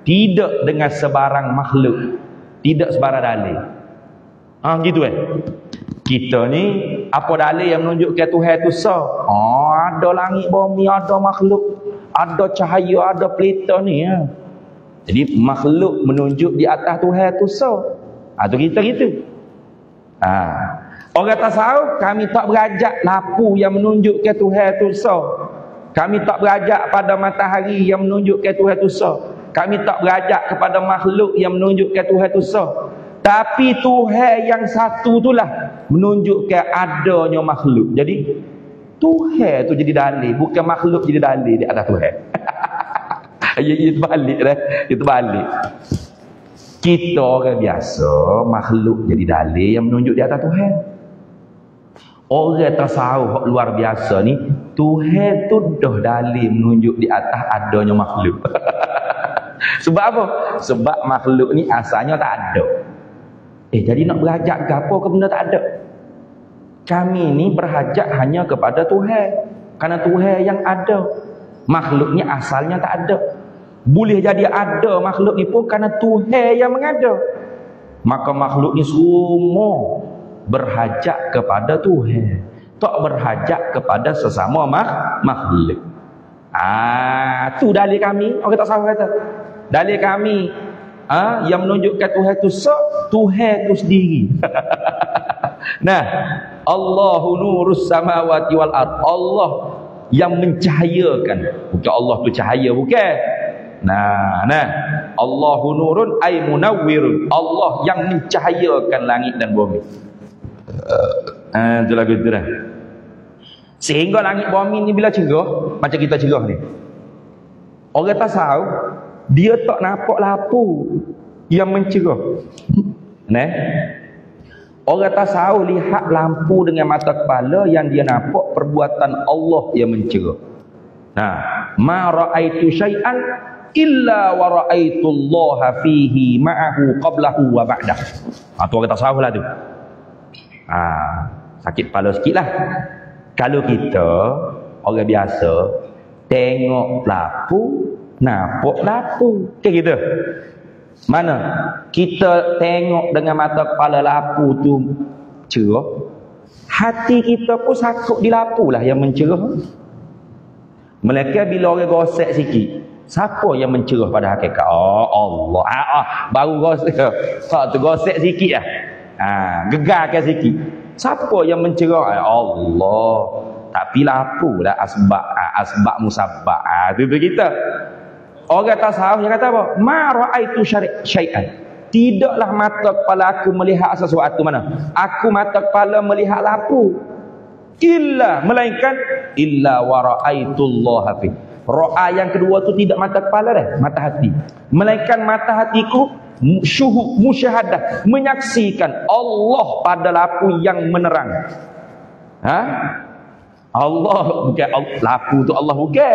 tidak dengan sebarang makhluk, tidak sebarang dalil. Gitu kita ni apa dalil yang menunjukkan Tuhan tu esa? Ada langit bumi, ada makhluk, ada cahaya, ada pelita ni ya. Jadi makhluk menunjuk di atas Tuhan tu esa. Tu kita gitu. Orang tasawuf kami tak berajak lapu yang menunjukkan Tuhan tu esa. Kami tak berajak pada matahari yang menunjukkan Tuhan tu esa. Kami tak berajak kepada makhluk yang menunjukkan Tuhan tu esa. Tapi Tuhan yang satu itulah menunjukkan adanya makhluk. Jadi Tuhan tu jadi dalil, bukan makhluk jadi dalil di atas Tuhan. Itu balik dah. Itu balik. Kita orang biasa, makhluk jadi dalil yang menunjuk di atas Tuhan. Orang tasawuf luar biasa ni, Tuhan tu dah dalil menunjuk di atas adanya makhluk. Sebab apa? Sebab makhluk ni asalnya tak ada. Jadi nak berhajat ke apa ke benda tak ada? Kami ni berhajat hanya kepada Tuhan. Kerana Tuhan yang ada. Makhluk ni asalnya tak ada. Boleh jadi ada makhluk ni pun kerana Tuhan yang mengada. Maka makhluk ni semua berhajat kepada Tuhan, tak berhajat kepada sesama makhluk. Tu dalil kami. Orang tak salah kata dalil kami yang menunjukkan Tuhan tu Tuhan tu sendiri. Nah, Allahu nurus samawati wal ard. Allah yang mencahayakan, bukan Allah tu cahaya, bukan. Nah, Allahu nurun ay munawwirun. Allah yang mencahayakan langit dan bumi. Itu lagu tu dah. Sehingga langit bumi ni bila cerah, macam kita cerah ni, orang tasawuf dia tak nampak lapu yang mencerah. Orang tasawuf lihat lampu dengan mata kepala, yang dia nampak perbuatan Allah yang mencerah. Ma ra'aitu syai'an illa wa ra'aitu Allah fihi ma'ahu qablahu wa ba'dah. Tu orang tasawuf lah tu. Sakit kepala sikit lah. Kalau kita orang biasa tengok lapu, nampak lapu, gitu. Mana kita tengok dengan mata kepala lapu tu cerah, hati kita pun sakut di lapu lah yang mencerah. Mereka bila orang gosek sikit, Siapa yang mencerah pada hakikat? Oh Allah. Baru gosek. Tak tu gosek sikit lah. Gegarkan sikit. Siapa yang mencerah? Allah. Tapi lapulah asbab musabbab. Itu kita. Orang tasawuf yang kata apa? Ma ra'aitu syai'an. Tidaklah mata kepala aku melihat sesuatu mana? Aku mata kepala melihat lapu. Melainkan wa ra'aitullaha fi. Ra'a yang kedua tu tidak mata kepala dah, mata hati. Melainkan mata hatiku syuhud, musyahadah, menyaksikan Allah pada lapu yang menerang. Allah bukan lapu tu Allah bukan.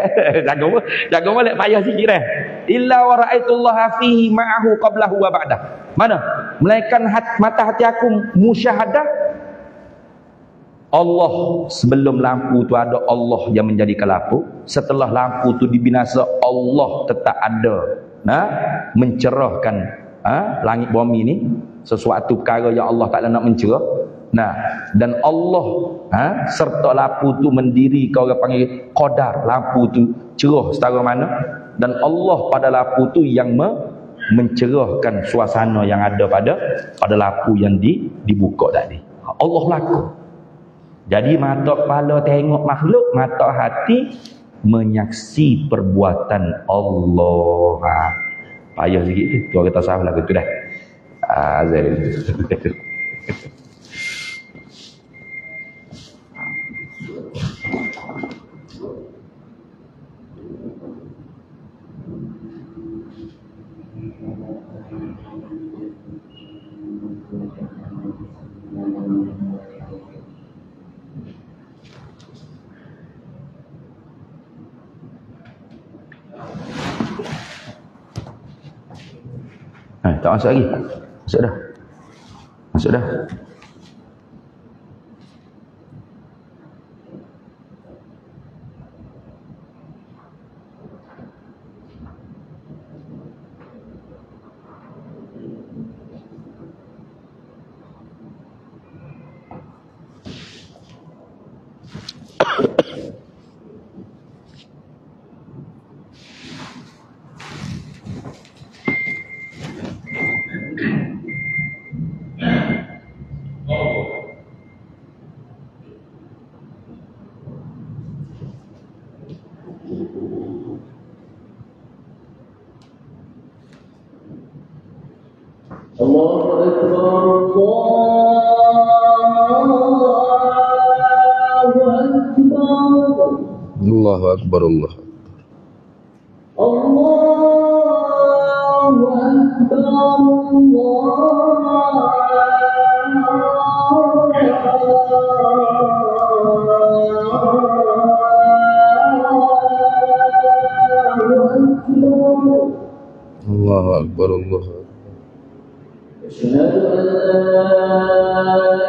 Jaga balik payah sikit dah. Illa wa ra'aitullaha fihi ma'ahu qablahu wa ba'dah. Mana? Melainkan mata hati aku musyahadah Allah sebelum lampu tu ada Allah yang menjadikan lampu. Setelah lampu tu dibinasa Allah tetap ada. Mencerahkan langit bumi ni. Sesuatu perkara yang Allah Ta'ala nak mencerah. Dan Allah serta lampu tu mendiri, kau orang panggil qadar. Lampu tu cerah setara mana. Dan Allah pada lampu tu yang mencerahkan suasana yang ada pada lampu yang dibuka tadi. Allah laku. Jadi mata kepala tengok makhluk, mata hati menyaksi perbuatan Allah. Payah sikit tu. Tu orang tasawuf lah tu dah. Azal. Tak masuk lagi. Masuk dah. Allahu Akbar, Allah. Allahu Akbar, Allah. Asyhadu an la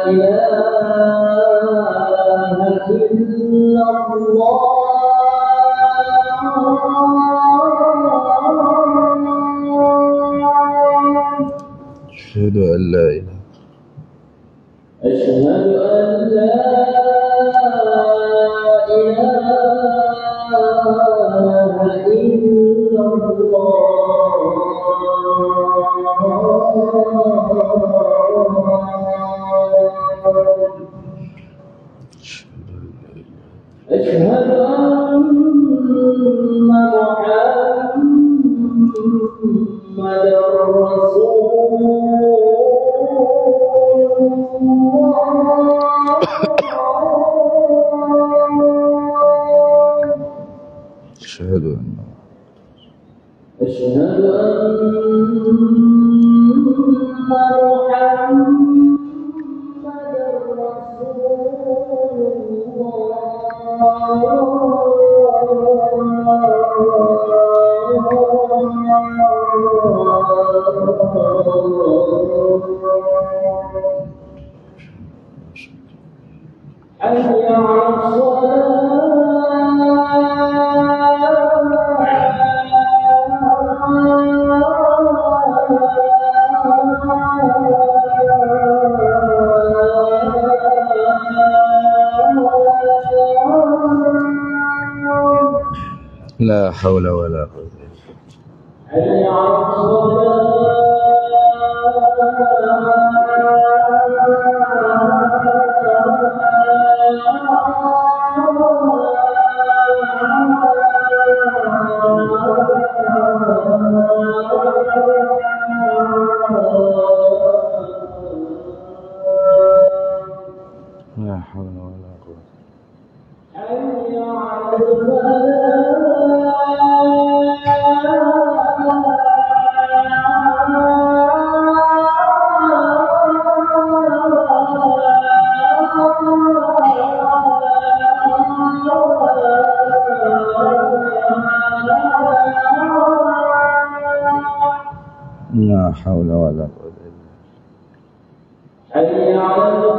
ilaha illallah. أشهد أن لا إله أشهد أن لا إله إلا الله أشهد أن محمدا رسول أشهد أن محمدا حي على لا حول ولا قوة. La haula wala quwwata. La haula wala quwwata. Hayya 'alal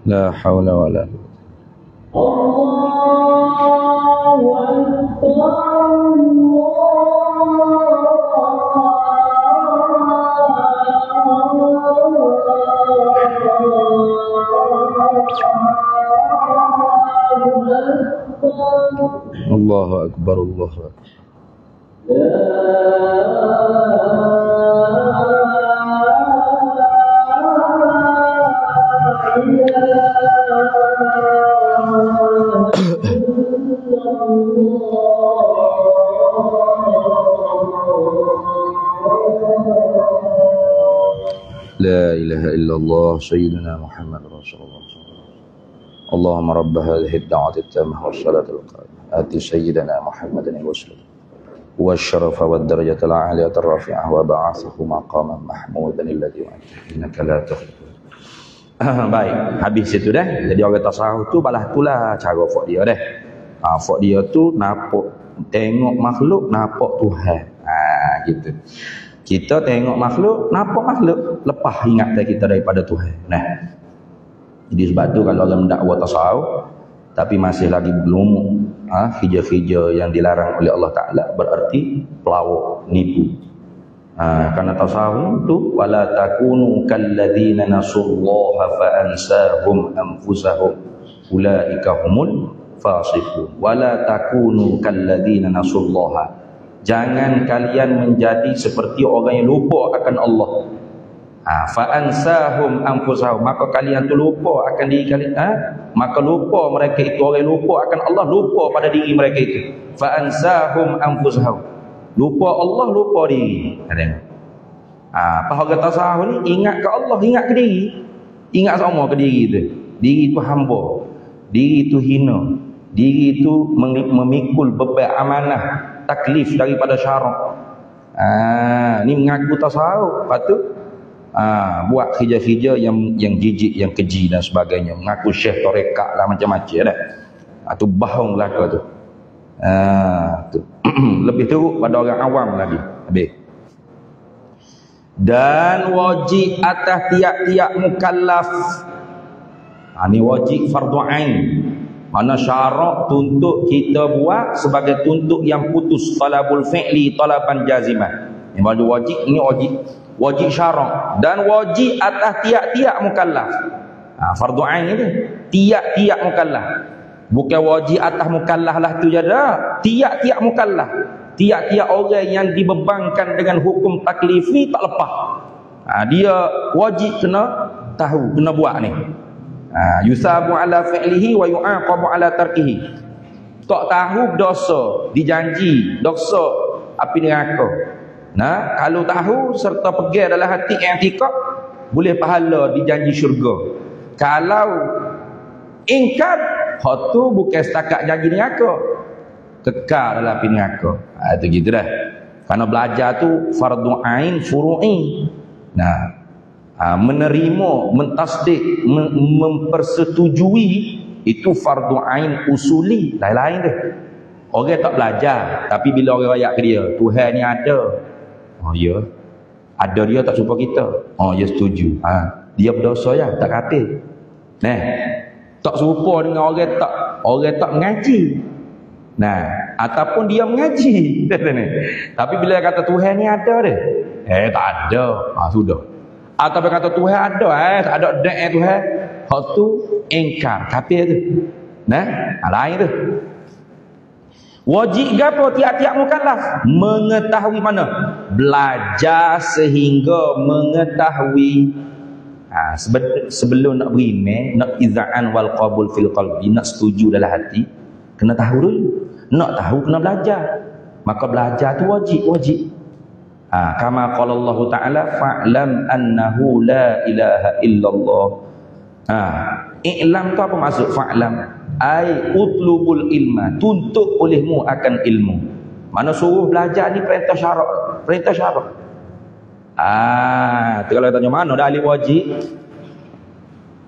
La haula wala quwwata. Allahu akbar, Allahu akbar. La ilaha illallah sayyidina Muhammad Rasulullah. Allahumma rabb hadhihi ad-da'wati at-tammah was-salati al-qa'imah ati sayyidina Muhammadan al-wasila wash-sharafa wad-darajata al-'aliyata ar-rafi'ah wa ba'athahu maqaman mahmudan alladhi wa'adtahu innaka la tukhlifu. Baik, habis itu dah. Jadi orang tasawuf tu balas itulah cara fok dia dah. Fok dia tu nampak tengok makhluk nampak Tuhan. Gitu. Kita tengok makhluk nampak makhluk, lepas ingatan kita daripada Tuhan. Nah. Jadi sebab tu kalau orang mendakwa tasawuf tapi masih lagi belum hija-hija yang dilarang oleh Allah Ta'ala, berarti pelawak, nipu. Karena tasawuf tu wala takunu kalladzina nasullaha fa ansahum anfusahum ulaika humul fasiqun. Wala takunu kalladzina nasullaha, jangan kalian menjadi seperti orang yang lupa akan Allah. Fa ansahum anfusahum, maka kalian tu lupa akan diri kalian. Maka lupa mereka itu, orang lupa akan Allah, lupa pada diri mereka itu. Fa ansahum anfusahum, lupa Allah, lupa diri. Apa harga tasawuf ni? Ingat ke Allah, ingat ke diri. Ingat sama ke diri tu. Diri itu hamba, diri itu hina, diri itu memikul beban amanah, taklif daripada syarak. Ni mengaku tasawuf, patut buat hija-hija yang jijik, yang keji dan sebagainya, mengaku syekh tarekat lah, macam-macam dah. Tu bohong belaka tu. Tu. Lebih teruk pada orang awam lagi. Habis. Dan wajib atas tiap-tiap mukallaf. Ni wajib fardu ain. Mana syarak tuntut kita buat sebagai tuntut yang putus, talabul fi'li talaban jazimah. Yang wajib ini wajib syarak, dan wajib atas tiap-tiap mukallaf. Fardu ain itu tiap-tiap mukallaf, bukan wajib atas mukallaf lah tu je dah. Tiap-tiap mukallaf, tiap-tiap orang yang dibebankan dengan hukum taklif ni tak lepas. Dia wajib kena tahu, kena buat ni. Yusabu ala fi'lihi wa yu'aqabu ala tarkihi. Tak tahu dosa, dijanji dosa api neraka. Nah, kalau tahu serta pegang dalam hati i'tikad, boleh pahala dijanji syurga. Kalau ingkar, hak tu bukan setakat janji neraka, kekal dalam api neraka. Itu gitu dah. Karena belajar tu fardu ain furu'i. Nah, menerima, mentasdik, mempersetujui itu fardu ain usuli, lain-lain dah. Orang tak belajar, tapi bila orang rakyat ke dia, Tuhan ni ada. Oh ya, ada dia tak jumpa kita. Oh ya, setuju. Dia berdosa ya, tak kafir. Nah, tak serupa dengan orang tak mengaji. Nah, ataupun dia mengaji. Tapi bila kata Tuhan ni ada dia, tak ada. Sudah. Ataupun kata Tuhan ada, tak ada dak Tuhan. Hak tu ingkar, kafir tu. Nah, lain tu. Wajib gapo tiap-tiap mukallaf? Mengetahui mana? Belajar sehingga mengetahui. Sebelum nak beriman, nak izaan wal qabul fil qalbi, nak setuju dalam hati, kena tahu dulu. Nak tahu kena belajar. Maka belajar tu wajib. Kama qala Allah Ta'ala, fa'lam annahu la ilaha illallah. I'lam tu apa maksud fa'lam? Ai utlubul ilma, tuntut olehmu akan ilmu. Mana suruh belajar ni perintah syarak. Tu kalau tanya mana dah alif wajib?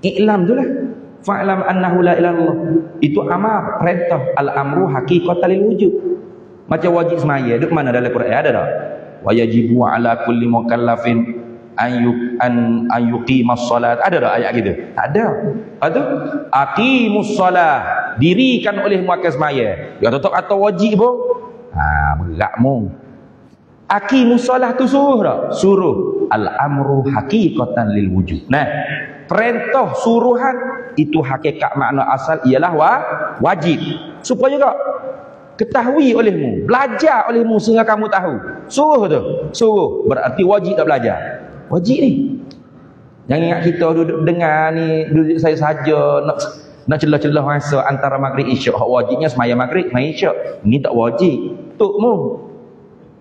I'lam tu lah. Fa'lam annahu la ilaha illallah. Itu amar, perintah. Al-amru haqiqatan lil wujud. Macam wajib semaya, duk mana dalam Quran ada tak? Wa yajibu ala kulli mukallafin an yuqimas salat. Ada tak ayat gitu? Tak ada. Lepas tu aqimus salat, dirikan oleh muakkad semaya. Ya tetap atau wajib pun. Berat mu. Aqimus salat tu suruh tak? Suruh. Al-amru haqiqatan lil wujud. Nah, perintah suruhan itu hakikat makna asal ialah wajib. Supaya tak ketahui olehmu, belajar olehmu sehingga kamu tahu. Suruh tu. Suruh berarti wajib tak belajar. Wajib ni. Jangan ingat kita duduk dengar ni, duduk saya saja nak celah-celah masa antara maghrib isyak. Hak wajibnya semaya maghrib, semaya isyak. Ini tak wajib. Tukmu.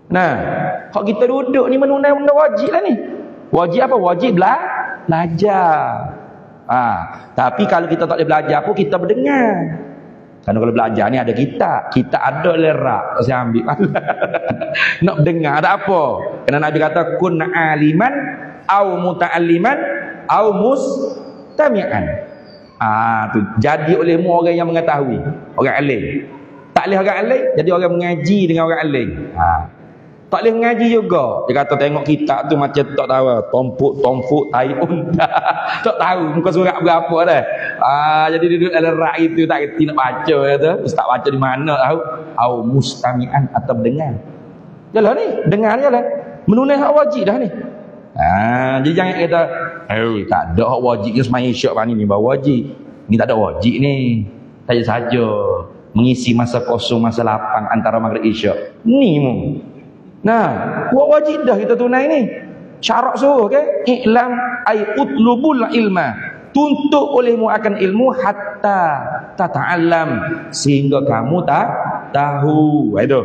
Nah, hak kita duduk ni benda wajib lah ni. Wajib apa? Wajib belajar. Tapi kalau kita tak boleh belajar pun kita berdengar. Karena kalau belajar ni ada kita ada lerak saya ambil. Nak dengar tak apa. Kerana Nabi kata kun aliman au muta'alliman au mustami'an. Tu jadi olehmu orang yang mengetahui, orang alim. Tak boleh orang alim, jadi orang mengaji dengan orang alim. Tak boleh mengaji juga. Dia kata tengok kitab tu macam tak tahu, tompuk tai unta. Tak tahu muka surat berapa dah. Jadi duduk dalam rak itu tak kerti nak baca kata. Ustaz baca di mana tahu? Au mustami'an atau dengar. Jalah ni, dengar je lah. Menulis hak wajib dah ni. Jadi jangan kata, tak ada hak wajib ke semaya isyak ni baru wajib. Ni tak ada wajib ni. Saja mengisi masa kosong, masa lapang antara maghrib isyak. Ni mu. Nah, buat wajib dah kita tunai ni. Syarat suruh ke? I'lam ay utlubul ilma. Tuntut olehmu akan ilmu hatta tata'allam, sehingga kamu tak tahu. Itu.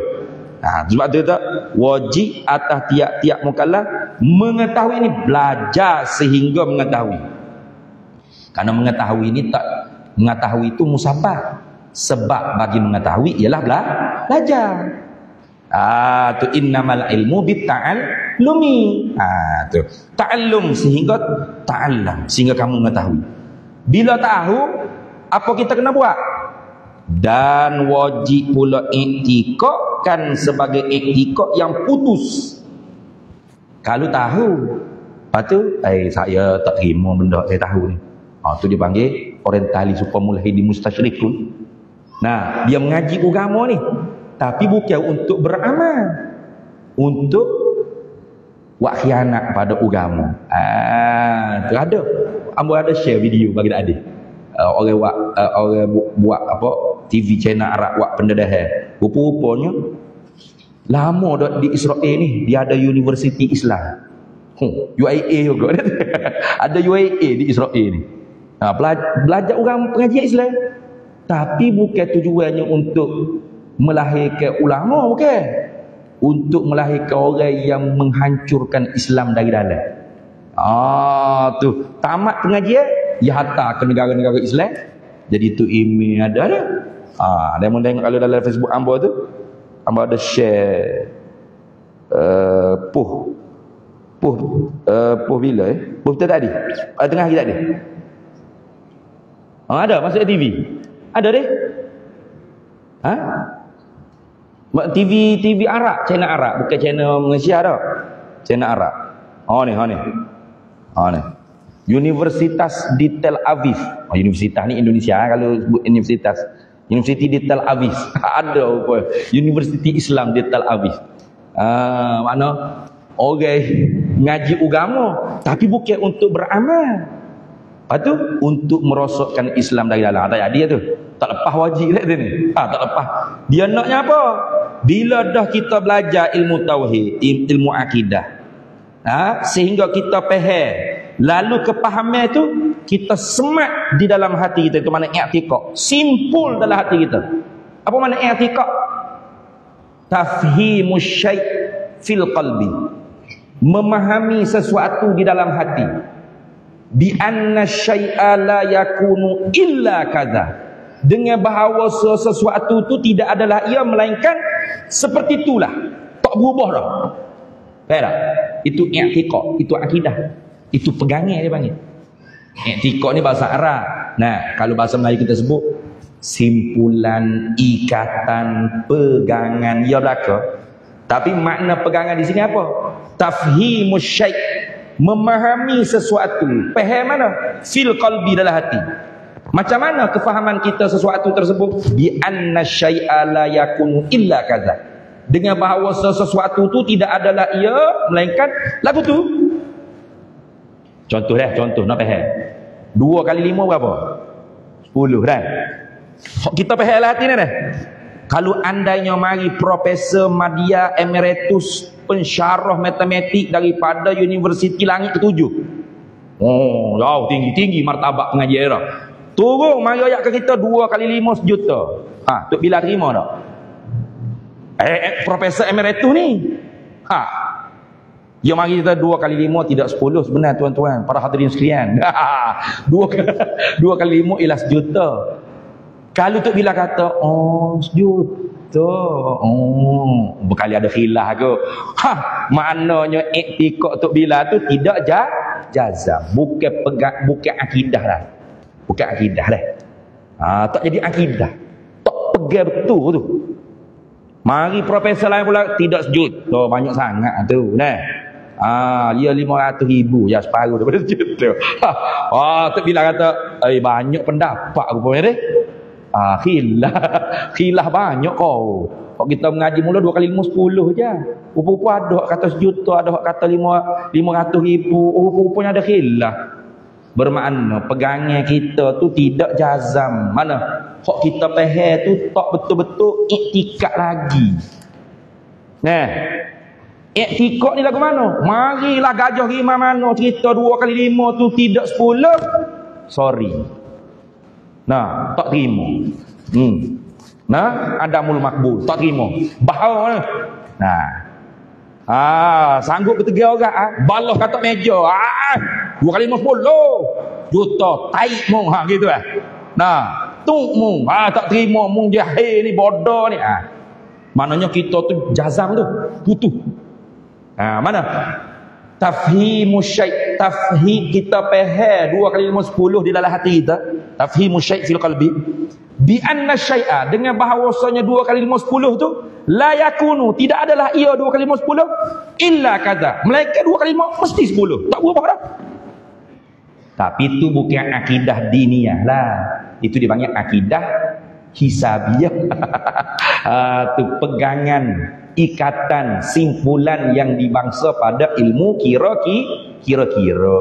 Sebab tu tak wajib atas tiap-tiap mukallaf mengetahui ini, belajar sehingga mengetahui. Karena mengetahui ini tak mengetahui itu musabab. Sebab bagi mengetahui ialah belajar. Tu innamal ilmu bitta'allumi. Tu ta'allum sehingga ta'allam, sehingga kamu mengetahui. Bila tahu, apa kita kena buat? Dan wajib pula i'tikad kan sebagai i'tikad yang putus. Kalau tahu, lepas tu saya tak terima benda saya tahu ni. Tu dia panggil orientalis mulhidi mustasyrikun. Nah, dia mengaji agama ni tapi bukan untuk beramal, untuk buat khianat pada agama. Ada. Ambo ada share video bagi adik. Orang buat apa TV channel Arab buat pendedahan. Rupa-rupanya lama dah di Israel ni dia ada universiti Islam. UIA juga. Ada UIA di Israel ni. Belajar orang pengajian Islam. Tapi bukan tujuannya untuk melahirkan ulama, bukan. Untuk melahirkan orang yang menghancurkan Islam dari dalam. Tu tamat pengajian, dia hantar ke negara-negara Islam. Jadi tu email ada. Dia mau tengok kalau dalam Facebook ambo tu, ambo ada share puh bila puh kita tadi tengah hari tadi. Ada masuk TV. Ada deh. TV Arab, channel Arab, bukan channel Malaysia dah. Channel Arab. Ni. Universitas di Tel Aviv. Universitas ni Indonesia kalau sebut universitas. Universiti di Tel Aviv. Ada apa? Universiti Islam di Tel Aviv. Mana orang ngaji agama tapi bukan untuk beramal. Lepas tu untuk merosakkan Islam dari dalam. Tak dia tu. Tak lepas wajib lah dia ni. Tak lepas. Dia naknya apa? Bila dah kita belajar ilmu tauhid, ilmu akidah, sehingga kita faham, lalu kepahaman tu kita semat di dalam hati kita. Itu mana i'tiqad. Simpul dalam hati kita. Apa mana i'tiqad? Tafhimus syai' fil qalbi. Memahami sesuatu di dalam hati. Bi anna syai'a la yakunu illa kadza. Dengan bahawa sesuatu itu tidak adalah ia melainkan seperti itulah. Tak berubah dah. Faham tak? Itu i'tiqad, itu akidah. Itu pegangan dia panggil. I'tiqad ni bahasa Arab. Nah, kalau bahasa Melayu kita sebut simpulan, ikatan, pegangan, ya belaka. Tapi makna pegangan di sini apa? Tafhimus syai', memahami sesuatu. Faham mana? Fil qalbi, dalam hati. Macam mana kefahaman kita sesuatu tersebut? Bi anna syai'a la yakunu illa kadza. Dengan bahawa sesuatu tu tidak adalah ia melainkan lagu tu. Contoh nak faham. 2 kali 5 berapa? 10 dah. Kita faham lah hati ni dah. Kalau andainya mari Profesor Madya Emeritus pensyarah matematik daripada Universiti Langit ke-7. Oh, jauh tinggi martabat pengajian dah. Turun mari ayat ke kita 2 kali 5 sejuta. Tok Bila terima tak? Profesor Emeritus ni. Dia mari kita 2 kali 5 tidak 10 sebenar tuan-tuan, para hadirin sekalian. 2 kali 5 ialah sejuta. Kalau Tok Bila kata, sejuta. Berkali ada khilaf ke? Maknanya i'tiqad Tok Bila tu tidak jazam. Bukan akidah lah. Bukan akidah lah. Tak jadi akidah. Tak pegang betul tu. Mari profesor lain pula tidak sejuta. Banyak sangat tu. Dia 500,000. Ya separuh daripada sejuta. Tok Bila kata, banyak pendapat rupanya deh. Khilaf banyak kau. Kalau kita mengaji mula 2 kali 5 10 je. Rupa-rupa ada kata sejuta, ada kata 500,000. Rupanya ada khilaf. Bermakna pegangan kita tu tidak jazam. Mana? Hak kita faham tu tak betul-betul i'tiqad lagi. I'tiqad ni lagu mana? Marilah gajah rimah mana cerita 2 kali 5 tu tidak 10. Sorry. Tak terima. Adamul makbul, tak terima. Bahawa sanggup bertegar orang, balah kata meja. 2 kali 50 juta taik mung gitu tuk mung tak terima mung jahil ni, bodoh ni. Maknanya kita tu jazam tu putus. Mana tafhimus syai', tafhim kita faham 2 kali 5 10 di dalam hati kita. Tafhimus syai' fil qalbi bi anna syai'a, dengan bahawasanya 2 kali 5 10 tu la yakunu, tidak adalah ia 2 kali 5 10 illa kadza, melainkan 2 kali 5 mesti 10. Tak berubah dah. Tapi itu bukan akidah diniyah lah. Itu dipanggil akidah hisabiyah. Tu pegangan, ikatan, simpulan yang dibangsa pada ilmu kira-kira.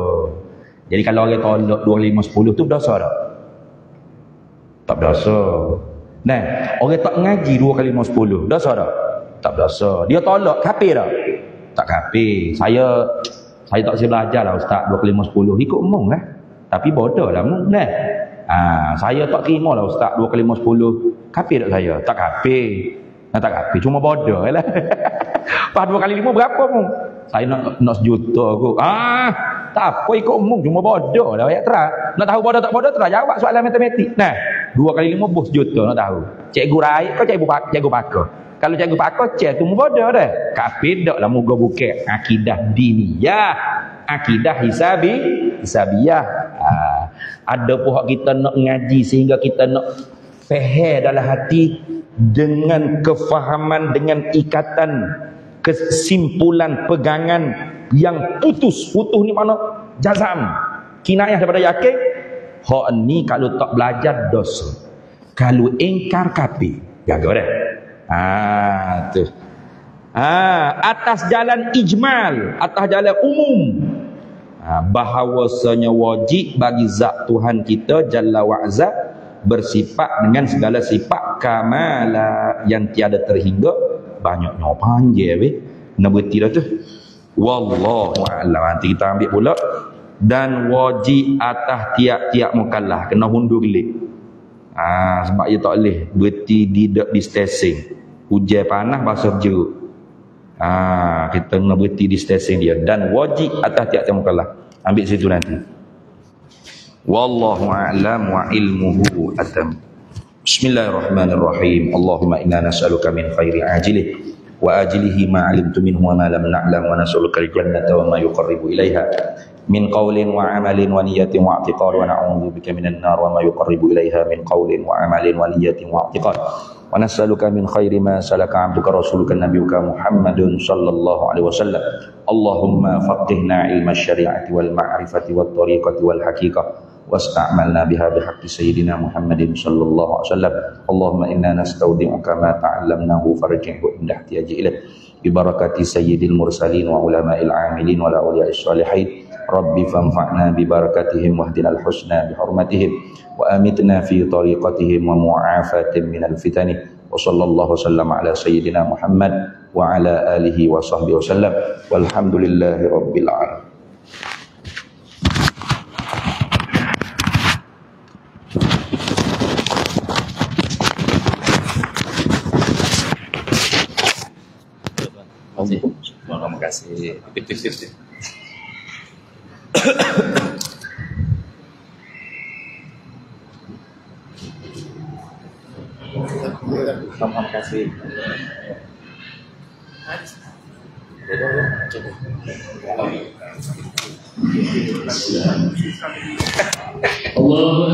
Jadi kalau orang tolak 2, 5, 10 tu berdosa tak? Tak berdosa. Orang tak ngaji 2 kali 5, 10 berdosa tak? Tak berdosa. Dia tolak, kafir tak? Tak kafir. Saya tak boleh belajar lah ustaz 2 kali 5, 10. Ikut umum lah. Tapi bodoh lah umum lah. Saya tak terima lah ustaz 2 kali 5, 10. Kafir tak saya? Tak kafir. Tak kafir. Cuma bodoh lah. Pas 2 kali 5 berapa pun? Saya nak sejuta aku. Tak apa ikut umum. Cuma bodoh lah. Ayat terang. Nak tahu bodoh tak bodoh terang. Jawab soalan matematik. 2 kali 5 bos juta nak tahu. Cikgu raih kau cikgu pakar. Kalau cikgu pakar cek tu bodoh dah. Kafir dak lah moga bukan akidah diniyah. Akidah hisabiyah. Ada pihak kita nak ngaji sehingga kita nak faham dalam hati dengan kefahaman, dengan ikatan, kesimpulan, pegangan yang putus ni mana? Jazam. Kinayah daripada yakin. Hak ni kalau tak belajar dosa. Kalau engkar kafir. Jaga dah. Tu. Atas jalan ijmal, atas jalan umum. bahawasanya wajib bagi zat Tuhan kita Jalla wa'azza bersifat dengan segala sifat kamala yang tiada terhingga. Banyaknya panjang nak berhenti dah tu. Wallahu a'lam. Nanti kita ambil pula. Dan wajib atas tiap-tiap mukallaf kena hundur gelik. Sebab dia tak boleh berhenti di stesen. Hujan panas basah jeruk. Kita kena berhenti di stesen dia. Dan wajib atas tiap-tiap mukallaf. Ambil situ nanti. Wallahu a'lam wa ilmuhu atam. Bismillahirrahmanirrahim. Allahumma inna nas'aluka min khairi ajilih wa ajilihi ma 'alimtu minhu wa ma lam na'lam wa nas'aluka al-jannata wa ma yuqarribu ilaiha min qawlin wa 'amalin wa niyyatin wa i'tiqad wa na'udzu bika minan nar wa ma yuqarribu ilaiha min qawlin wa 'amalin wa niyyatin wa i'tiqad wa nas'aluka min khairi ma salaka 'abduka rasuluka nabiyyuka Muhammadun sallallahu alaihi wasallam. Allahumma faqihna 'ilma asy-syari'ati wal ma'rifati wat tariqati wal haqiqah واستعملنا بها بحق سيدنا محمد صلى الله عليه وسلم. اللهم إنا نستودعك ما تعلمناه فرجعه عند احتياج إليه ببركة سيد المرسلين وعلماء العاملين والأولياء الصالحين. رب فانفعنا ببركتهم واهدنا الحسنى بحرمتهم وأمتنا في طريقتهم ومعافاة من الفتن. وصلى الله وسلم على سيدنا محمد وعلى آله وصحبه وسلم والحمد لله رب العالمين. Terima kasih. Terima kasih. Allah